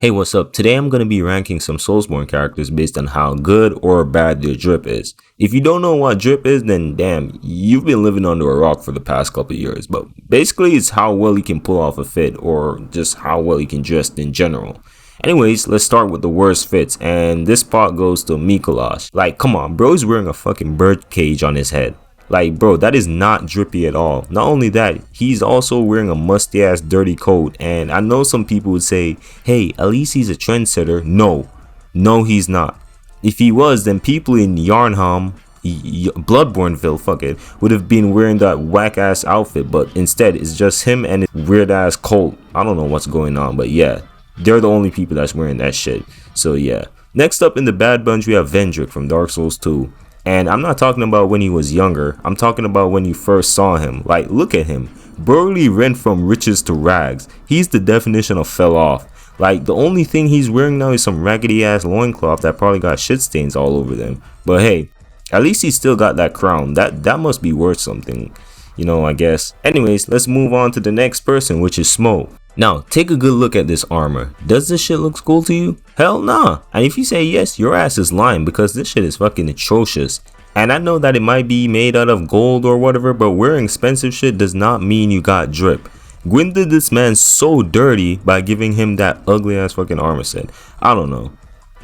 Hey, what's up? Today I'm going to be ranking some Soulsborne characters based on how good or bad their drip is. If you don't know what drip is, then damn, you've been living under a rock for the past couple of years. But basically, it's how well you can pull off a fit or just how well you can dress in general. Anyways, let's start with the worst fits, and this spot goes to Mikolash. Like, come on, bro's wearing a fucking bird cage on his head. Like, bro, that is not drippy at all. Not only that, he's also wearing a musty ass dirty coat. And I know some people would say, hey, at least he's a trendsetter. No, he's not. If he was, then people in Yarnham, Bloodborneville, fuck it, would have been wearing that whack ass outfit. But instead, it's just him and his weird ass coat. I don't know what's going on, but yeah, they're the only people that's wearing that shit. So yeah. Next up in the bad bunch, we have Vendrick from Dark Souls 2. And I'm not talking about when he was younger. I'm talking about when you first saw him. Like, look at him. Burly went from riches to rags. He's the definition of fell off. Like, the only thing he's wearing now is some raggedy ass loincloth that probably got shit stains all over them. But hey, at least he still got that crown. That must be worth something, I guess. Anyways, let's move on to the next person, which is Smo. Now, take a good look at this armor. Does this shit look cool to you? Hell nah. And if you say yes, your ass is lying because this shit is fucking atrocious. And I know that it might be made out of gold or whatever, but wearing expensive shit does not mean you got drip. Gwyn did this man so dirty by giving him that ugly ass fucking armor set. I don't know.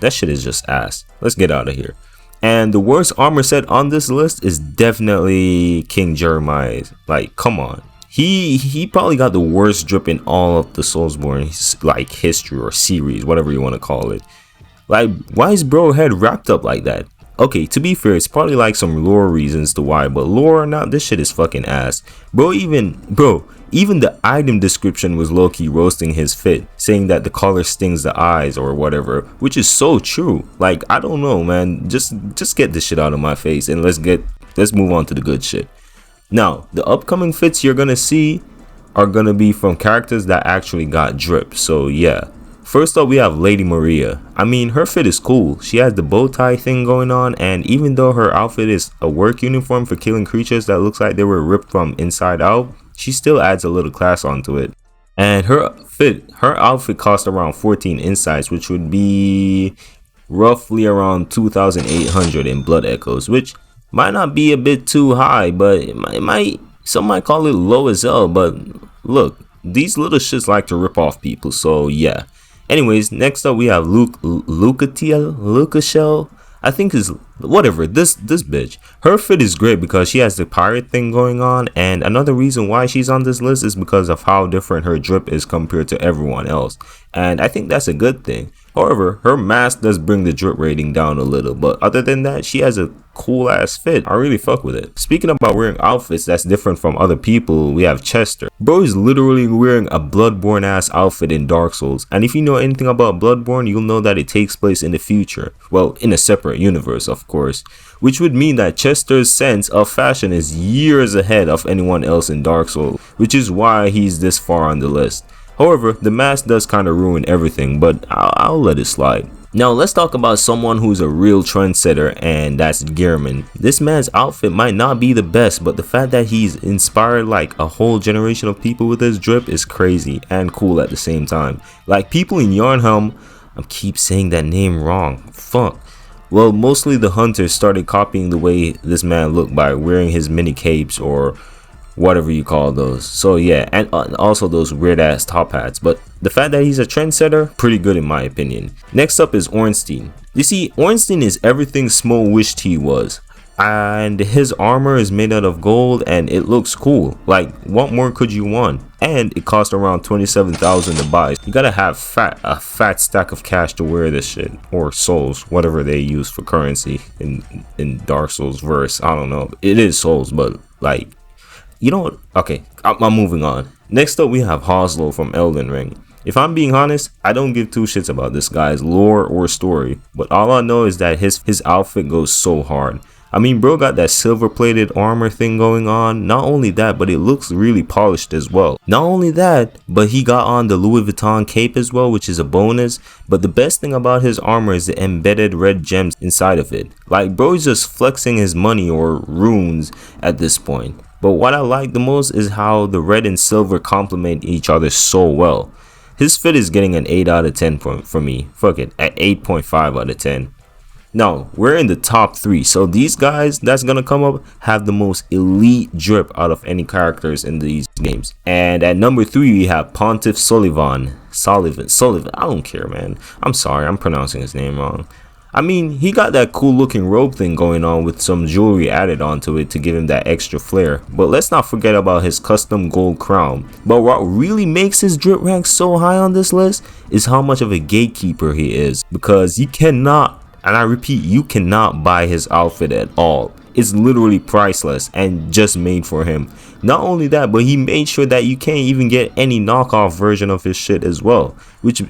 That shit is just ass. Let's get out of here. And the worst armor set on this list is definitely King Jeremiah's. Like, come on. He probably got the worst drip in all of the Soulsborne like history or series, whatever you want to call it. Like, why is bro head wrapped up like that? Okay, to be fair, it's probably like some lore reasons to why, but lore or not, this shit is fucking ass. Even the item description was low-key roasting his fit, saying that the color stings the eyes or whatever, which is so true. Like, I don't know, man. Just get this shit out of my face and let's move on to the good shit. Now, the upcoming fits you're gonna see are gonna be from characters that actually got drip, so yeah. First up, we have Lady Maria. I mean, her fit is cool. She has the bow tie thing going on, and even though her outfit is a work uniform for killing creatures that looks like they were ripped from inside out, she still adds a little class onto it. And her outfit cost around 14 insights, which would be roughly around 2,800 in Blood Echoes, which might not be a bit too high, but some might call it low as hell. But look, these little shits like to rip off people, so yeah. Anyways, next up we have Lucashell. I think is whatever, this bitch. Her fit is great because she has the pirate thing going on, and another reason why she's on this list is because of how different her drip is compared to everyone else, and I think that's a good thing. However, her mask does bring the drip rating down a little, but other than that, she has a cool ass fit. I really fuck with it. Speaking about wearing outfits that's different from other people, we have Chester. Bro is literally wearing a Bloodborne ass outfit in Dark Souls, and if you know anything about Bloodborne, you'll know that it takes place in the future. Well, in a separate universe, of course, which would mean that Chester's sense of fashion is years ahead of anyone else in Dark Souls, which is why he's this far on the list. However, the mask does kind of ruin everything, but I'll let it slide. Now let's talk about someone who's a real trendsetter, and that's Gearman. This man's outfit might not be the best, but the fact that he's inspired like a whole generation of people with his drip is crazy and cool at the same time. Like people in Yarnhelm, I keep saying that name wrong, fuck. Well, mostly the hunters started copying the way this man looked by wearing his mini capes or whatever you call those. So yeah, and also those weird ass top hats. But the fact that he's a trendsetter, pretty good in my opinion. Next up is Ornstein. You see, Ornstein is everything Smo wished he was. And his armor is made out of gold and it looks cool. Like, what more could you want? And it cost around 27,000 to buy. You gotta have a fat stack of cash to wear this shit, or souls, whatever they use for currency in Dark Souls verse. I don't know. It is souls, but like, you know what? Okay, I'm moving on. Next up, we have Hoslo from Elden Ring. If I'm being honest, I don't give two shits about this guy's lore or story, but all I know is that his outfit goes so hard. I mean, bro got that silver plated armor thing going on. Not only that, but it looks really polished as well. Not only that, but he got on the Louis Vuitton cape as well, which is a bonus. But the best thing about his armor is the embedded red gems inside of it. Like, bro is just flexing his money or runes at this point. But what I like the most is how the red and silver complement each other so well. His fit is getting an 8 out of 10 for me. Fuck it, at 8.5 out of 10. Now, we're in the top 3, so these guys that's gonna come up have the most elite drip out of any characters in these games. And at number 3, we have Pontiff Sullivan, I don't care, man. I'm sorry, I'm pronouncing his name wrong. I mean, he got that cool looking robe thing going on with some jewelry added onto it to give him that extra flair. But let's not forget about his custom gold crown. But what really makes his drip rank so high on this list is how much of a gatekeeper he is. Because you cannot, and I repeat, you cannot buy his outfit at all. It's literally priceless and just made for him. Not only that, but he made sure that you can't even get any knockoff version of his shit as well, which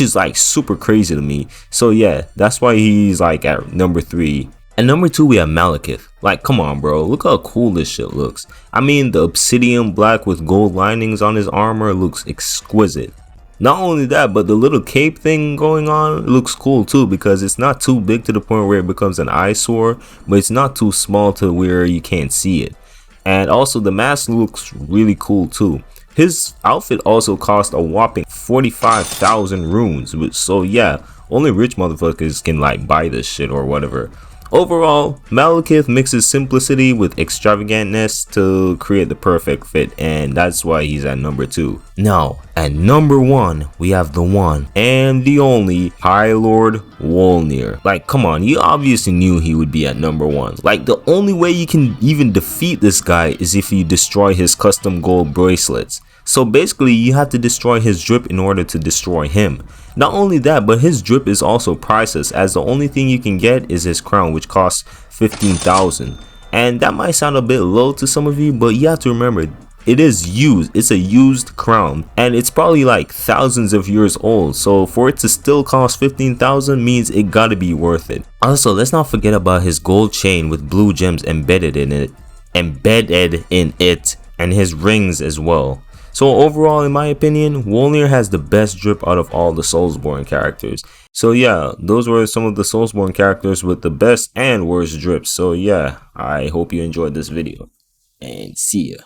is like super crazy to me. So yeah, that's why he's like at number 3. At number 2, we have Malakith. Like, come on, bro, look how cool this shit looks. I mean, the obsidian black with gold linings on his armor looks exquisite. Not only that, but the little cape thing going on looks cool too, because it's not too big to the point where it becomes an eyesore, but it's not too small to where you can't see it. And also the mask looks really cool too. His outfit also cost a whopping 45,000 runes, so yeah, only rich motherfuckers can like buy this shit or whatever. Overall, Malakith mixes simplicity with extravagantness to create the perfect fit, and that's why he's at number 2. Now, at number 1, we have the one and the only High Lord Walnir. Like, come on, you obviously knew he would be at number 1. Like, the only way you can even defeat this guy is if you destroy his custom gold bracelets. So basically, you have to destroy his drip in order to destroy him. Not only that, but his drip is also priceless, as the only thing you can get is his crown, which costs 15,000. And that might sound a bit low to some of you, but you have to remember, it is used. It's a used crown, and it's probably like thousands of years old. So for it to still cost 15,000 means it gotta be worth it. Also, let's not forget about his gold chain with blue gems embedded in it, and his rings as well. So overall, in my opinion, Walnir has the best drip out of all the Soulsborne characters. So yeah, those were some of the Soulsborne characters with the best and worst drips. So yeah, I hope you enjoyed this video, and see ya.